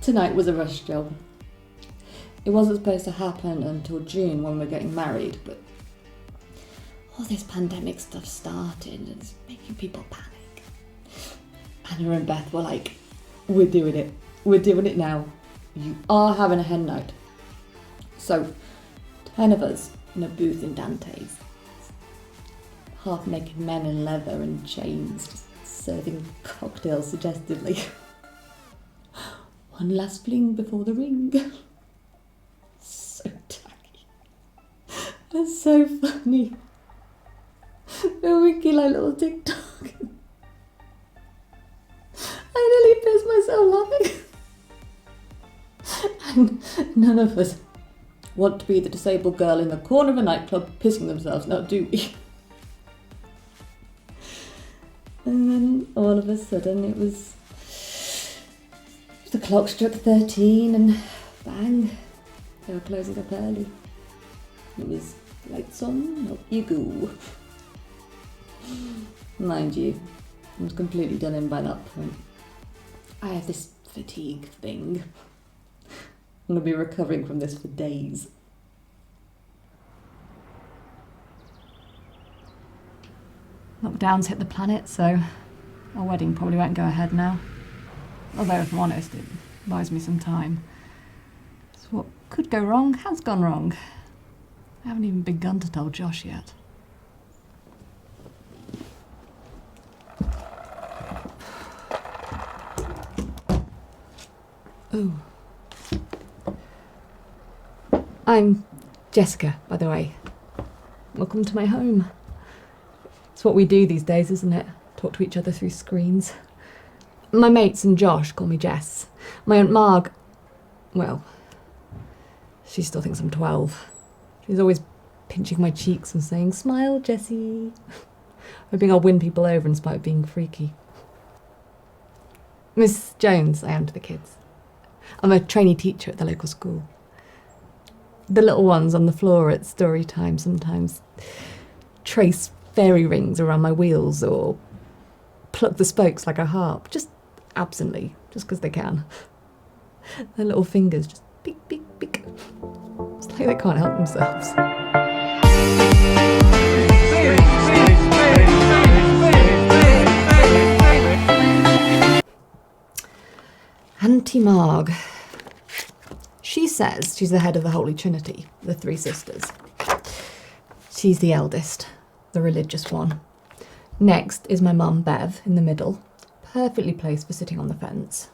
Tonight was a rush job. It wasn't supposed to happen until June when we were getting married, but all this pandemic stuff started and it's making people panic. Anna and Beth were like, we're doing it now. You are having a hen night. So, 10 of us in a booth in Dante's. Half-naked men in leather and chains, just serving cocktails suggestively. One last fling before the ring. So tacky. That's so funny. They're wicked like little tik-tokkers. I nearly pissed myself laughing. And none of us want to be the disabled girl in the corner of a nightclub pissing themselves, now do we? And then all of a sudden it was... The clock struck 13 and bang, they were closing up early. It was lights on, up you go. Mind you, I was completely done in by that point. I have this fatigue thing. I'm going to be recovering from this for days. Lockdown's hit the planet, so our wedding probably won't go ahead now. Although, if I'm honest, it buys me some time. So what could go wrong has gone wrong. I haven't even begun to tell Josh yet. Oh. I'm Jessica, by the way. Welcome to my home. It's what we do these days, isn't it? Talk to each other through screens. My mates and Josh call me Jess. My Aunt Marg, well, she still thinks I'm 12. She's always pinching my cheeks and saying, "Smile, Jessie." Hoping I'll win people over in spite of being freaky. Miss Jones, I am to the kids. I'm a trainee teacher at the local school. The little ones on the floor at story time sometimes trace fairy rings around my wheels or pluck the spokes like a harp, just absently, just because they can. Their little fingers just beak, beak, beak. It's like they can't help themselves. Auntie Marg. She says she's the head of the Holy Trinity, the three sisters. She's the eldest, the religious one. Next is my mum, Bev, in the middle, perfectly placed for sitting on the fence.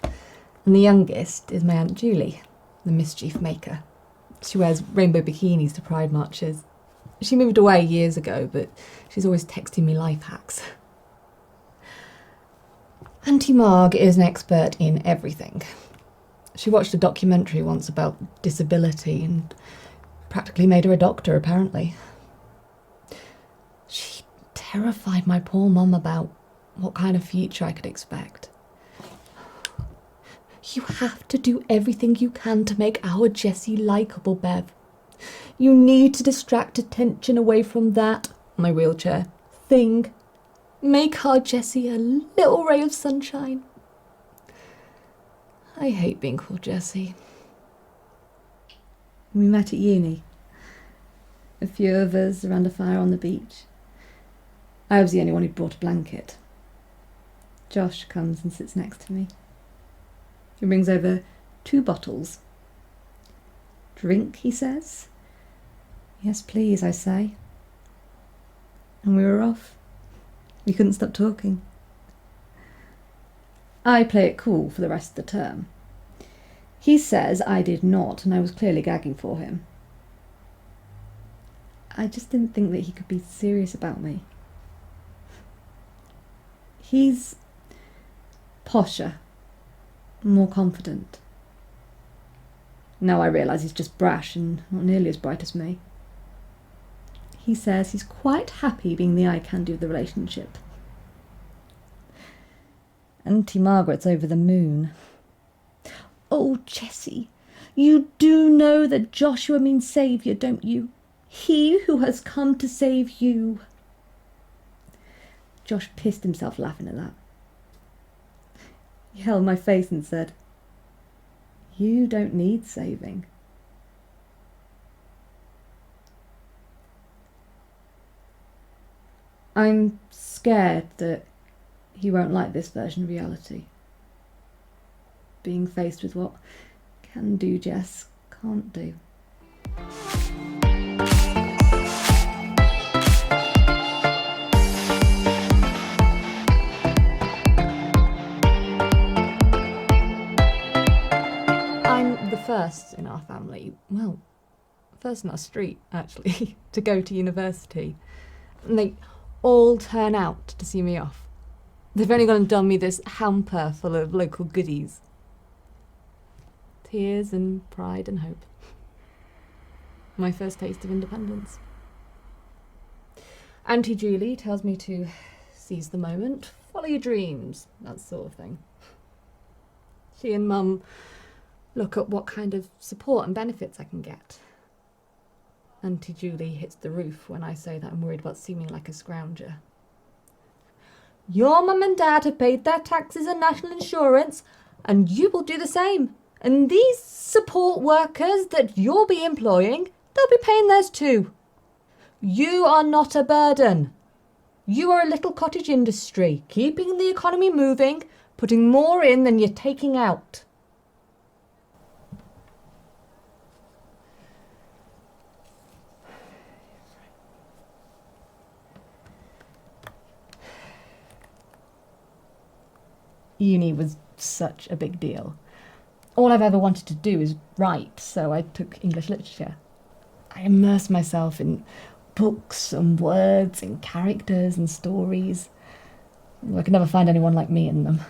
And the youngest is my Aunt Julie, the mischief maker. She wears rainbow bikinis to pride marches. She moved away years ago, but she's always texting me life hacks. Auntie Marg is an expert in everything. She watched a documentary once about disability and practically made her a doctor, apparently. She terrified my poor mum about what kind of future I could expect. You have to do everything you can to make our Jessie likeable, Bev. You need to distract attention away from that, my wheelchair, thing. Make our Jessie a little ray of sunshine. I hate being called Jessie. We met at uni. A few of us around a fire on the beach. I was the only one who brought a blanket. Josh comes and sits next to me. He brings over 2 bottles. "Drink," he says. "Yes, please," I say. And we were off. We couldn't stop talking. I play it cool for the rest of the term. He says I did not, and I was clearly gagging for him. I just didn't think that he could be serious about me. He's posher, more confident. Now I realise he's just brash and not nearly as bright as me. He says he's quite happy being the eye candy of the relationship. Auntie Margaret's over the moon. Oh, Jessie, you do know that Joshua means saviour, don't you? He who has come to save you. Josh pissed himself laughing at that. He held my face and said, "You don't need saving." I'm scared that he won't like this version of reality. Being faced with what can do Jess can't do. I'm the first in our family, well, first in our street, actually, to go to university. And they all turn out to see me off. They've only gone and done me this hamper full of local goodies. Tears and pride and hope. My first taste of independence. Auntie Julie tells me to seize the moment, follow your dreams, that sort of thing. She and Mum look at what kind of support and benefits I can get. Auntie Julie hits the roof when I say that I'm worried about seeming like a scrounger. Your mum and dad have paid their taxes and national insurance, and you will do the same. And these support workers that you'll be employing, they'll be paying theirs too. You are not a burden. You are a little cottage industry, keeping the economy moving, putting more in than you're taking out. Uni was such a big deal. All I've ever wanted to do is write, so I took English literature. I immersed myself in books and words and characters and stories. I could never find anyone like me in them.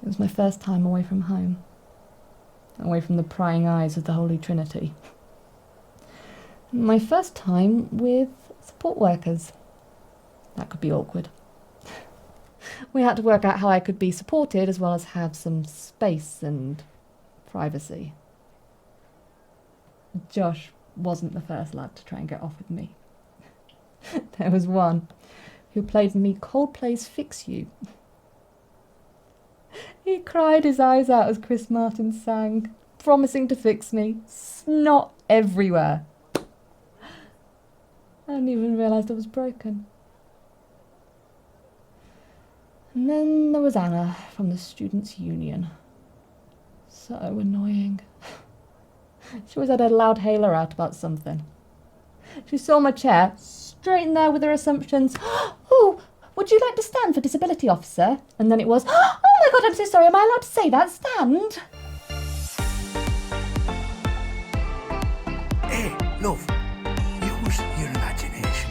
It was my first time away from home, away from the prying eyes of the Holy Trinity. My first time with support workers. That could be awkward. We had to work out how I could be supported as well as have some space and privacy. Josh wasn't the first lad to try and get off with me. There was one who played me Coldplay's Fix You. He cried his eyes out as Chris Martin sang, promising to fix me, snot everywhere. I hadn't even realised I was broken. And then there was Anna from the Students' Union. So annoying. She always had a loud hailer out about something. She saw my chair, straight in there with her assumptions. Oh, would you like to stand for disability officer? And then it was, oh my God, I'm so sorry, am I allowed to say that? Stand? Hey, love, use your imagination.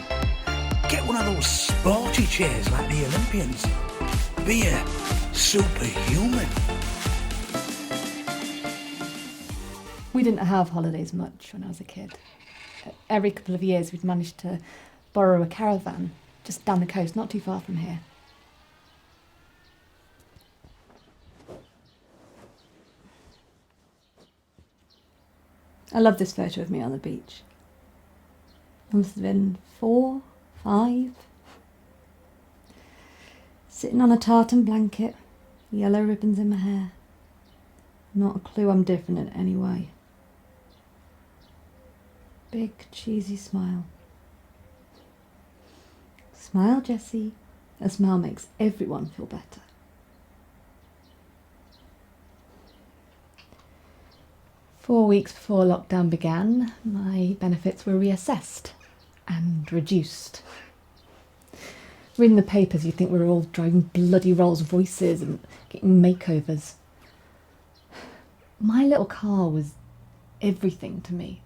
Get one of those sporty chairs like the Olympians. Be a superhuman. We didn't have holidays much when I was a kid. Every couple of years we'd managed to borrow a caravan just down the coast, not too far from here. I love this photo of me on the beach. I must have been 4, 5. Sitting on a tartan blanket, yellow ribbons in my hair. Not a clue I'm different in any way. Big, cheesy smile. Smile, Jessie. A smile makes everyone feel better. Four weeks before lockdown began, my benefits were reassessed and reduced. Reading the papers, you'd think we were all driving bloody Rolls Royces and getting makeovers. My little car was everything to me.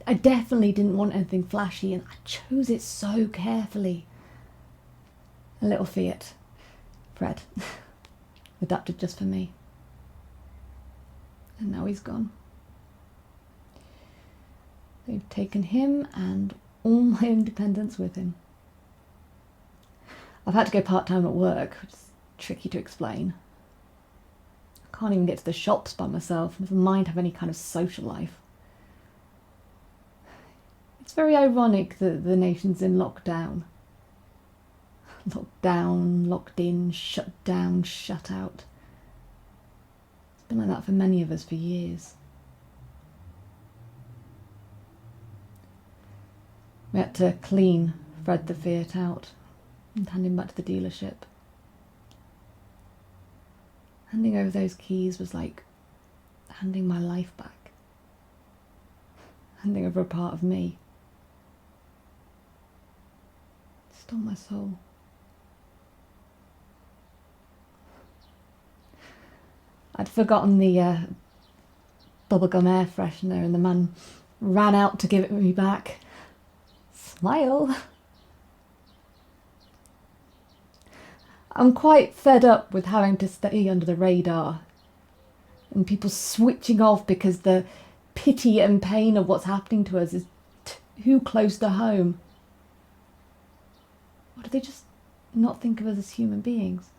I definitely didn't want anything flashy, and I chose it so carefully. A little Fiat, Fred, adapted just for me. And now he's gone. They've taken him and all my independence with him. I've had to go part-time at work, which is tricky to explain. I can't even get to the shops by myself, never mind have any kind of social life. It's very ironic that the nation's in lockdown. Locked down, locked in, shut down, shut out. It's been like that for many of us for years. We had to clean Fred the Fiat out and hand him back to the dealership. Handing over those keys was like handing my life back. Handing over a part of me. It stole my soul. I'd forgotten the bubblegum air freshener and the man ran out to give it me back. Smile. I'm quite fed up with having to stay under the radar and people switching off because the pity and pain of what's happening to us is too close to home. Or do they just not think of us as human beings?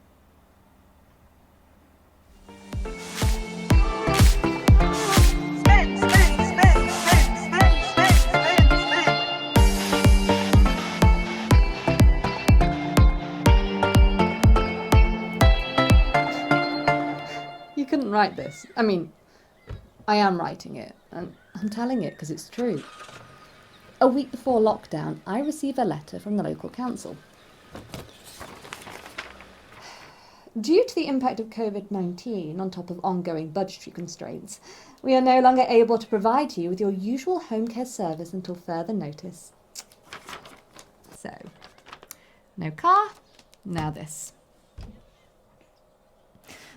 You couldn't write this. I mean, I am writing it, and I'm telling it because it's true. A week before lockdown, I received a letter from the local council. Due to the impact of COVID-19 on top of ongoing budgetary constraints, we are no longer able to provide you with your usual home care service until further notice. So, no car, now this.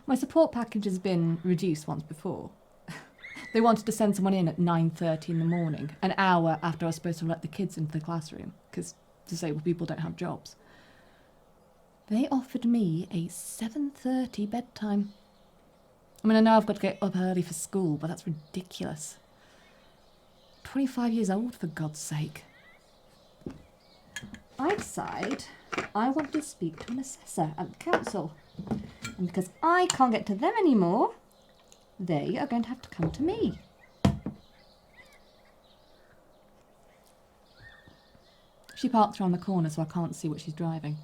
My support package has been reduced once before. They wanted to send someone in at 9:30 in the morning, an hour after I was supposed to let the kids into the classroom, because disabled people don't have jobs. They offered me a 7:30 bedtime. I mean, I know I've got to get up early for school, but that's ridiculous. 25 years old, for God's sake. I decide I want to speak to an assessor at the council. And because I can't get to them anymore, they are going to have to come to me. She parks around the corner so I can't see what she's driving.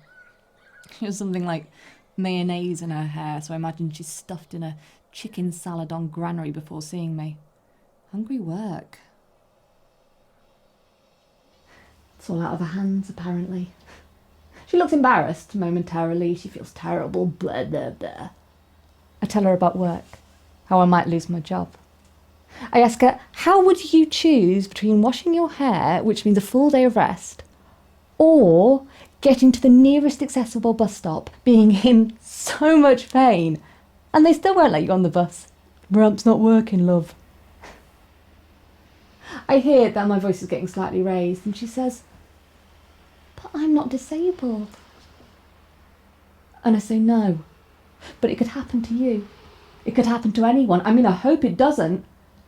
She has something like mayonnaise in her hair, so I imagine she's stuffed in a chicken salad on granary before seeing me. Hungry work. It's all out of her hands, apparently. She looks embarrassed momentarily. She feels terrible, blah, blah, blah. I tell her about work, how I might lose my job. I ask her, how would you choose between washing your hair, which means a full day of rest, or getting to the nearest accessible bus stop, being in so much pain, and they still won't let you on the bus? Ramp's not working, love. I hear that my voice is getting slightly raised, and she says, but I'm not disabled. And I say, no, but it could happen to you. It could happen to anyone. I mean, I hope it doesn't,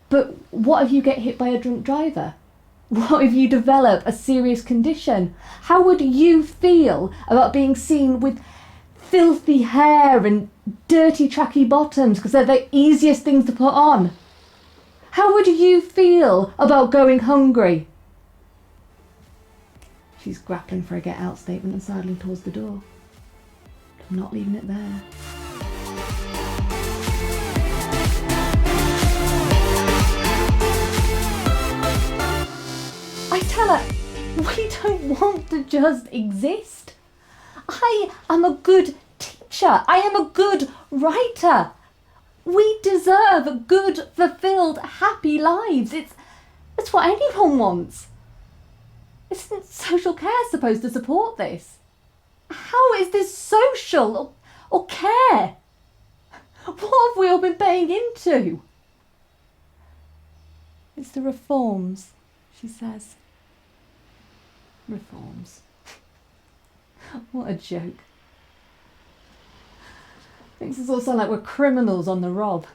but what if you get hit by a drunk driver? What if you develop a serious condition? How would you feel about being seen with filthy hair and dirty tracky bottoms because they're the easiest things to put on? How would you feel about going hungry? She's grappling for a get out statement and sidling towards the door. I'm not leaving it there. I tell her, we don't want to just exist. I am a good teacher. I am a good writer. We deserve good, fulfilled, happy lives. It's what anyone wants. Isn't social care supposed to support this? How is this social or care? What have we all been paying into? It's the reforms, she says. Reforms. What a joke. Makes us all sound like we're criminals on the rob.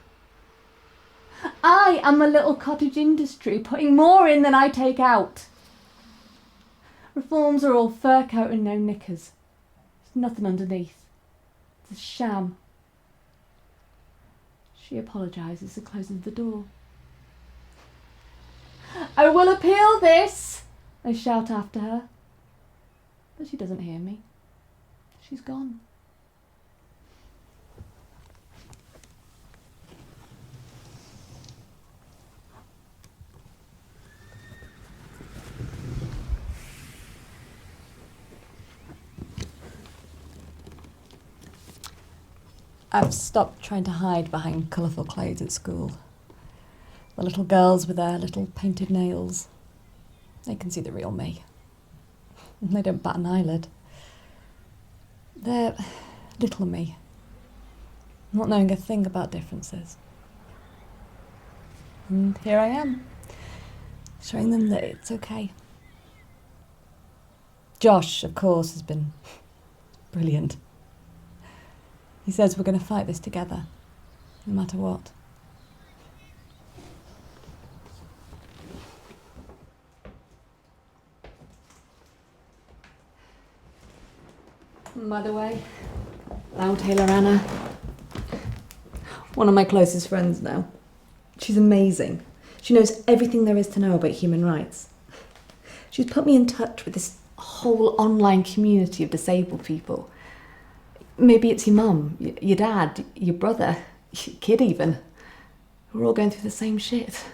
I am a little cottage industry, putting more in than I take out. Reforms are all fur coat and no knickers. There's nothing underneath. It's a sham. She apologises and closes the door. I will appeal this, I shout after her. But she doesn't hear me. She's gone. I've stopped trying to hide behind colourful clothes at school. The little girls with their little painted nails. They can see the real me. And they don't bat an eyelid. They're little me, not knowing a thing about differences. And here I am, showing them that it's okay. Josh, of course, has been brilliant. He says we're going to fight this together, no matter what. By the way, now Taylor Anna. One of my closest friends now. She's amazing. She knows everything there is to know about human rights. She's put me in touch with this whole online community of disabled people. Maybe it's your mum, your dad, your brother, your kid even. We're all going through the same shit.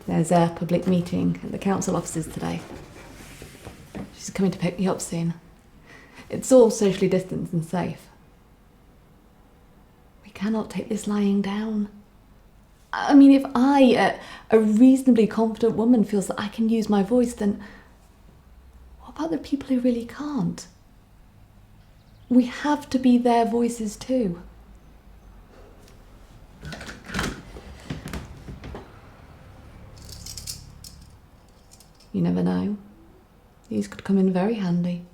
There's a public meeting at the council offices today. She's coming to pick me up soon. It's all socially distanced and safe. We cannot take this lying down. I mean, if I, a reasonably confident woman, feels that I can use my voice, then what about the people who really can't? We have to be their voices too. You never know. These could come in very handy.